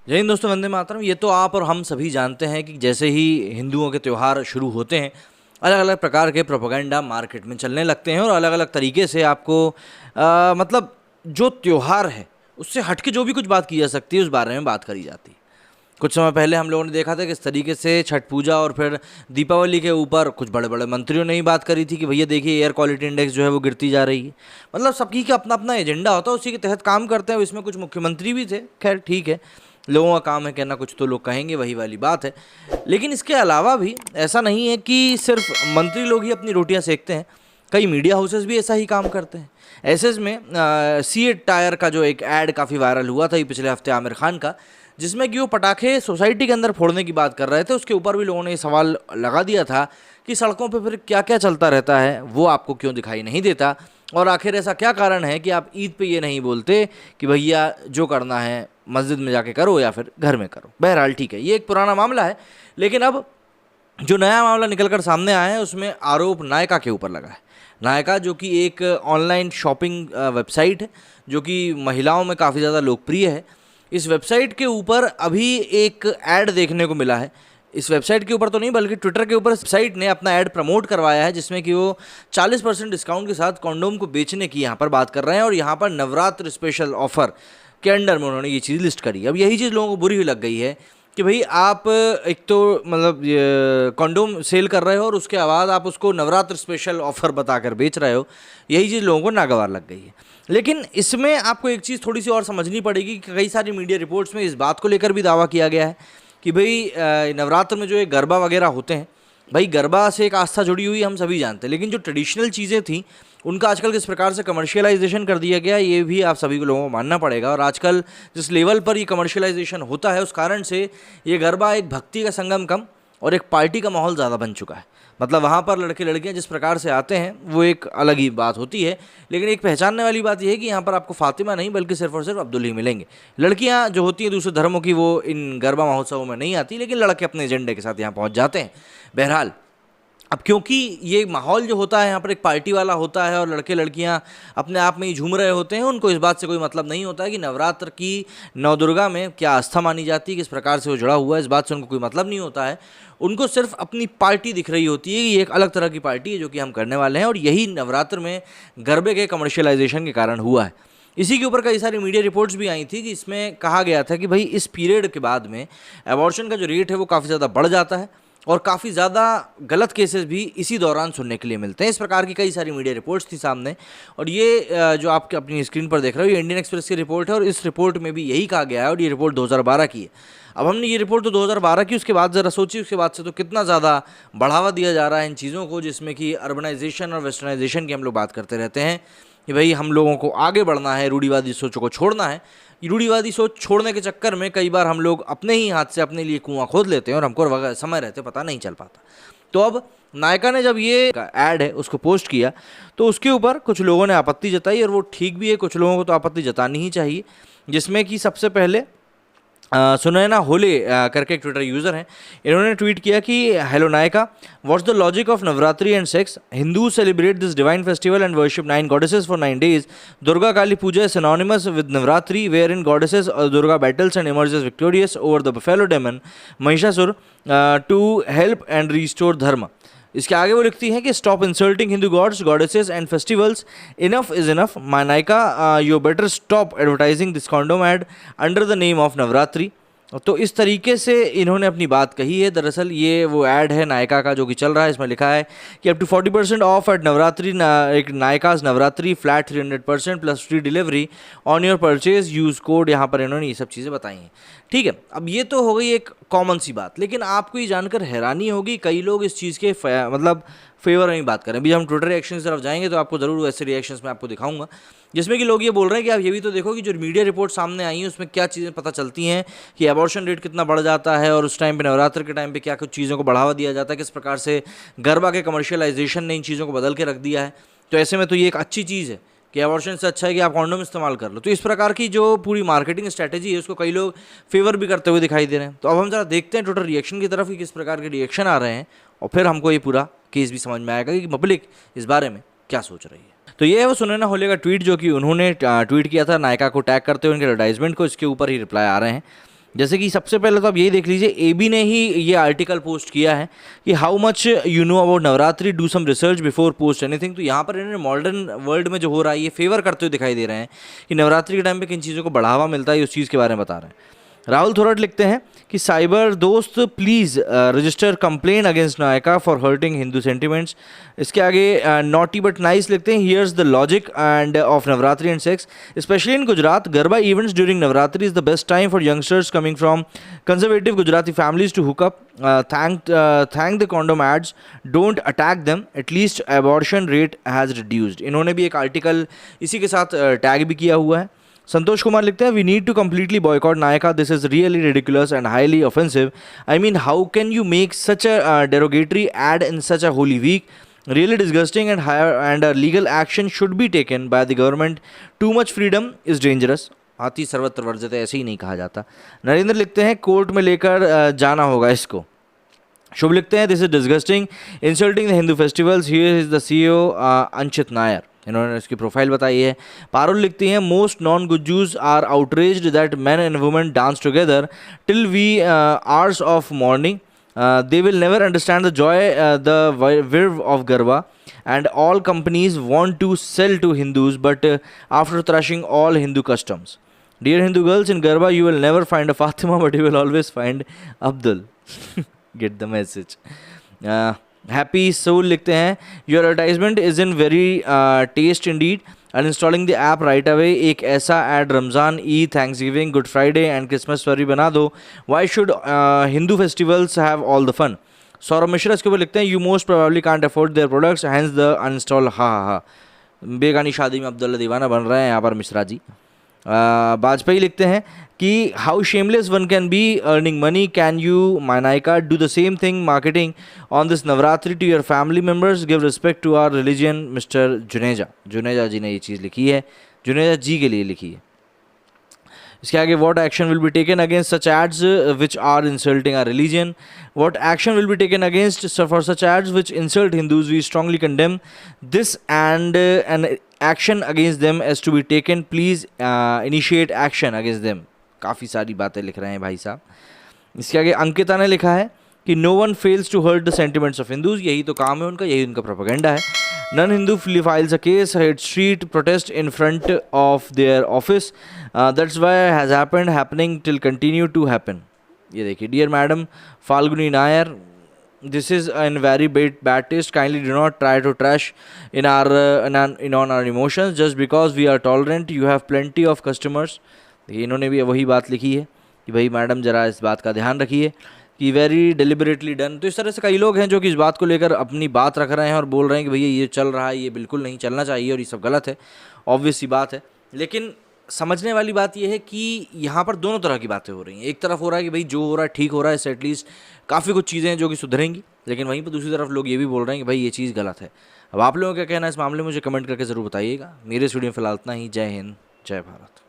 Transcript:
जय हिंद दोस्तों, वंदे मातरम। ये तो आप और हम सभी जानते हैं कि जैसे ही हिंदुओं के त्यौहार शुरू होते हैं, अलग अलग प्रकार के प्रोपेगेंडा मार्केट में चलने लगते हैं और अलग अलग तरीके से आपको मतलब जो त्यौहार है उससे हट के जो भी कुछ बात की जा सकती है उस बारे में बात करी जाती है। कुछ समय पहले हम लोगों ने देखा था कि इस तरीके से छठ पूजा और फिर दीपावली के ऊपर कुछ बड़े बड़े मंत्रियों ने ही बात करी थी कि भैया देखिए एयर क्वालिटी इंडेक्स जो है वो गिरती जा रही है। मतलब सबकी का अपना अपना एजेंडा होता है, उसी के तहत काम करते हैं। इसमें कुछ मुख्यमंत्री भी थे, खैर ठीक है, लोगों का काम है कहना, कुछ तो लोग कहेंगे, वही वाली बात है। लेकिन इसके अलावा भी ऐसा नहीं है कि सिर्फ मंत्री लोग ही अपनी रोटियां सेकते हैं, कई मीडिया हाउसेस भी ऐसा ही काम करते हैं। ऐसे में सी टायर का जो एक ऐड काफ़ी वायरल हुआ था ये पिछले हफ्ते आमिर खान का, जिसमें कि वो पटाखे सोसाइटी के अंदर फोड़ने की बात कर रहे थे। उसके ऊपर भी लोगों ने ये सवाल लगा दिया था कि सड़कों पे फिर क्या क्या चलता रहता है, वो आपको क्यों दिखाई नहीं देता, और आखिर ऐसा क्या कारण है कि आप ईद पे ये नहीं बोलते कि भैया जो करना है मस्जिद में जाके करो या फिर घर में करो। बहरहाल ठीक है, ये एक पुराना मामला है। लेकिन अब जो नया मामला निकल कर सामने आया है उसमें आरोप नायका के ऊपर लगा है। नायका जो कि एक ऑनलाइन शॉपिंग वेबसाइट है जो कि महिलाओं में काफ़ी ज़्यादा लोकप्रिय है। इस वेबसाइट के ऊपर अभी एक ऐड देखने को मिला है। इस वेबसाइट के ऊपर तो नहीं बल्कि ट्विटर के ऊपर वेबसाइट ने अपना ऐड प्रमोट करवाया है, जिसमें कि वो 40% डिस्काउंट के साथ कॉन्डोम को बेचने की यहाँ पर बात कर रहे हैं। और यहाँ पर नवरात्र स्पेशल ऑफर के अंडर में उन्होंने ये चीज़ लिस्ट करी। अब यही चीज़ लोगों को बुरी भी लग गई है कि भाई आप एक तो मतलब कॉन्डोम सेल कर रहे हो और उसके बाद आप उसको नवरात्र स्पेशल ऑफर बताकर बेच रहे हो। यही चीज़ लोगों को नागवार लग गई है। लेकिन इसमें आपको एक चीज़ थोड़ी सी और समझनी पड़ेगी कि कई सारी मीडिया रिपोर्ट्स में इस बात को लेकर भी दावा किया गया है कि भाई नवरात्र में जो ये गरबा वगैरह होते हैं, भाई गरबा से एक आस्था जुड़ी हुई हम सभी जानते हैं, लेकिन जो ट्रेडिशनल चीज़ें थी उनका आजकल किस प्रकार से कमर्शियलाइजेशन कर दिया गया ये भी आप सभी को लोगों को मानना पड़ेगा। और आजकल जिस लेवल पर ये कमर्शियलाइजेशन होता है उस कारण से ये गरबा एक भक्ति का संगम कम और एक पार्टी का माहौल ज़्यादा बन चुका है। मतलब वहाँ पर लड़के लड़कियाँ जिस प्रकार से आते हैं वो एक अलग ही बात होती है। लेकिन एक पहचानने वाली बात यह है कि यहाँ पर आपको फातिमा नहीं बल्कि सिर्फ और सिर्फ अब्दुल ही मिलेंगे। लड़कियाँ जो होती हैं दूसरे धर्मों की वो इन गरबा महोत्सवों में नहीं आती, लेकिन लड़के अपने एजेंडे के साथ यहाँ पहुँच जाते हैं। बहरहाल अब क्योंकि ये माहौल जो होता है यहाँ पर एक पार्टी वाला होता है और लड़के लड़कियाँ अपने आप में ही झूम रहे होते हैं, उनको इस बात से कोई मतलब नहीं होता है कि नवरात्र की नवदुर्गा में क्या आस्था मानी जाती है, किस प्रकार से वो जुड़ा हुआ है, इस बात से उनको कोई मतलब नहीं होता है। उनको सिर्फ अपनी पार्टी दिख रही होती है कि ये एक अलग तरह की पार्टी है जो कि हम करने वाले हैं। और यही नवरात्र में गरबे के कमर्शियलाइजेशन के कारण हुआ है। इसी के ऊपर कई सारी मीडिया रिपोर्ट्स भी आई थी कि इसमें कहा गया था कि भाई इस पीरियड के बाद में एबॉर्शन का जो रेट है वो काफ़ी ज़्यादा बढ़ जाता है और काफ़ी ज़्यादा गलत केसेस भी इसी दौरान सुनने के लिए मिलते हैं। इस प्रकार की कई सारी मीडिया रिपोर्ट्स थी सामने। और ये जो आप अपनी स्क्रीन पर देख रहे हो ये इंडियन एक्सप्रेस की रिपोर्ट है और इस रिपोर्ट में भी यही कहा गया है। और ये रिपोर्ट 2012 की है। अब हमने ये रिपोर्ट तो 2012 की, उसके बाद ज़रा सोची उसके बाद से तो कितना ज़्यादा बढ़ावा दिया जा रहा है इन चीज़ों को, जिसमें कि अर्बनाइजेशन और वेस्टर्नाइजेशन की हम लोग बात करते रहते हैं कि भाई हम लोगों को आगे बढ़ना है, रूढ़िवादी सोचों को छोड़ना है। रूढ़िवादी सोच छोड़ने के चक्कर में कई बार हम लोग अपने ही हाथ से अपने लिए कुआं खोद लेते हैं और हमको समय रहते पता नहीं चल पाता। तो अब नायका ने जब ये ऐड है उसको पोस्ट किया तो उसके ऊपर कुछ लोगों ने आपत्ति जताई और वो ठीक भी है, कुछ लोगों को तो आपत्ति जतानी ही चाहिए। जिसमें कि सबसे पहले सुनैना होले करके एक ट्विटर यूज़र हैं, इन्होंने ट्वीट किया कि hello Nykaa, what's the logic of Navratri and sex? Hindus celebrate this divine festival and worship 9 goddesses for 9 days. Durga Kali Puja is synonymous with Navratri, wherein goddesses Durga battles and emerges victorious over the buffalo demon Mahishasur to help and restore dharma. इसके आगे वो लिखती हैं कि stop insulting Hindu gods, goddesses and festivals, enough is enough. My Nykaa, you better stop advertising this condom ad under the name of Navratri. तो इस तरीके से इन्होंने अपनी बात कही है। दरअसल ये वो ऐड है नायका का जो कि चल रहा है। इसमें लिखा है कि up to 40% off at Navratri, एक Nykaa's Navratri flat 300% plus free delivery on your purchase, use code. यहाँ पर इन्होंने ये सब चीज़ें बताई हैं। ठीक है, अब ये तो हो गई एक कॉमन सी बात, लेकिन आपको ये जानकर हैरानी होगी कई लोग इस चीज़ के मतलब फेवर में ही बात करें। अभी हम ट्विटर रिएक्शन की तरफ जाएंगे तो आपको ज़रूर वैसे रिएक्शंस मैं आपको दिखाऊंगा जिसमें कि लोग ये बोल रहे हैं कि आप ये भी तो देखो कि जो मीडिया रिपोर्ट सामने आई है उसमें क्या चीज़ें पता चलती हैं कि एबॉर्शन रेट कितना बढ़ जाता है और उस टाइम पे नवरात्र के टाइम पे क्या कुछ चीज़ों को बढ़ावा दिया जाता है, किस प्रकार से गरबा के कमर्शियलाइजेशन ने इन चीज़ों को बदल के रख दिया है। तो ऐसे में तो ये एक अच्छी चीज़ है कि एबॉर्शन से अच्छा है कि आप कॉन्डोम इस्तेमाल कर लो। तो इस प्रकार की जो पूरी मार्केटिंग स्ट्रैटेजी है उसको कई लोग फेवर भी करते हुए दिखाई दे रहे हैं। तो अब हम जरा देखते हैं ट्विटर रिएक्शन की तरफ कि किस प्रकार के रिएक्शन आ रहे हैं और फिर हमको ये पूरा केस भी समझ में आएगा कि पब्लिक इस बारे में क्या सोच रही है। तो ये है वो सुनैना होले का ट्वीट जो कि उन्होंने ट्वीट किया था नायका को टैग करते हुए उनके एडवर्टाइजमेंट को। इसके ऊपर ही रिप्लाई आ रहे हैं। जैसे कि सबसे पहले तो आप यही देख लीजिए, एबी ने ही ये आर्टिकल पोस्ट किया है कि how much you know about Navratri, do some research before post anything. तो यहाँ पर इन्होंने मॉडर्न वर्ल्ड में जो हो रहा है ये फेवर करते हुए दिखाई दे रहे हैं कि नवरात्रि के टाइम पे किन चीज़ों को बढ़ावा मिलता है, उस चीज़ के बारे में बता रहे हैं। राहुल थोरट लिखते हैं कि cyber Dost please register complain against Nykaa for hurting Hindu sentiments. इसके आगे नॉटी बट नाइस लिखते हैं, here's the logic end of Navratri and sex specially in Gujarat, garba events during Navratri is the best time for youngsters coming from conservative Gujarati families to hook up, thank the condom ads, don't attack them, at least abortion rate has reduced. इन्होंने भी एक article इसी के साथ tag भी किया हुआ है। संतोष कुमार लिखते हैं, we need to completely boycott Nykaa, this is really ridiculous and highly offensive. I mean how can you make such a derogatory ad in such a holy week, really disgusting and and legal action should be taken by the government, too much freedom is dangerous. हाथी सर्वत्र वर्जित, ऐसे ही नहीं कहा जाता। नरेंद्र लिखते हैं, court में लेकर जाना होगा इसको। शुभ लिखते हैं, this is disgusting, insulting the Hindu festivals, here is the CEO Anchit Nayar. इन्होंने इसकी प्रोफाइल बताई है। पारुल लिखती हैं, most non Gujjus are outraged that man and women dance together till wee hours of morning, they will never understand the joy, the verve of Garba, and all companies want to sell to Hindus, but after thrashing all Hindu customs. Dear Hindu girls, in Garba you will never find a Fatima, but you will always find Abdul. Get the message. Happy Soul लिखते हैं, your advertisement is in very taste indeed. Uninstalling the app right away. एक ऐसा ad Ramzan, Eid, Thanksgiving, good Friday and Christmas पर भी बना दो. Why should Hindu festivals have all the fun? Saurabh Mishra इसके ऊपर लिखते हैं, you most probably can't afford their products, hence the uninstall. हा हा हा, बेगानी शादी में अब्दुल्ला दीवाना बन रहे हैं यहाँ पर मिश्रा जी. वाजपेयी लिखते हैं कि how shameless one can be earning money, can you मानाइका do the same thing marketing on this Navratri to your family members, give respect to our religion. Mister Juneja, Juneja ji ने ये चीज़ लिखी है, जुनेजा जी के लिए लिखी है. इसके आगे, what action will be taken against such ads which are insulting our religion, what action will be taken against for such ads which insult Hindus, we strongly condemn this and an action against them as to be taken, please initiate action against them. काफ़ी सारी बातें लिख रहे हैं भाई साहब. इसके आगे अंकिता ने लिखा है कि no one fails to hurt the sentiments of Hindus, यही तो काम है उनका, यही उनका प्रोपेगेंडा है. Non Hindu files a case, head street protest in front of their office, that's why has happened, happening till continue to happen. ये देखिए, dear madam Falguni Nayar, this is in very bad taste, kindly do not try to trash in on our emotions just because we are tolerant, you have plenty of customers. देखिए, इन्होंने भी वही बात लिखी है कि भाई मैडम ज़रा इस बात का ध्यान रखिए कि वेरी डिलिबरेटली डन. तो इस तरह से कई लोग हैं जो कि इस बात को लेकर अपनी बात रख रहे हैं और बोल रहे हैं कि भैया ये चल रहा है, ये बिल्कुल नहीं चलना चाहिए और ये सब गलत है. ऑब्वियस सी बात है, लेकिन समझने वाली बात यह है कि यहाँ पर दोनों तरह की बातें हो रही हैं. एक तरफ हो रहा है कि भाई जो हो रहा है ठीक हो रहा है, इससे एटलीस्ट काफ़ी कुछ चीज़ें हैं जो कि सुधरेंगी, लेकिन वहीं पर दूसरी तरफ लोग ये भी बोल रहे हैं कि भाई ये चीज़ गलत है. अब आप लोगों का क्या कहना है इस मामले में, मुझे कमेंट करके ज़रूर बताइएगा. मेरे स्टूडियो में फिलहाल इतना ही. जय हिंद, जय भारत.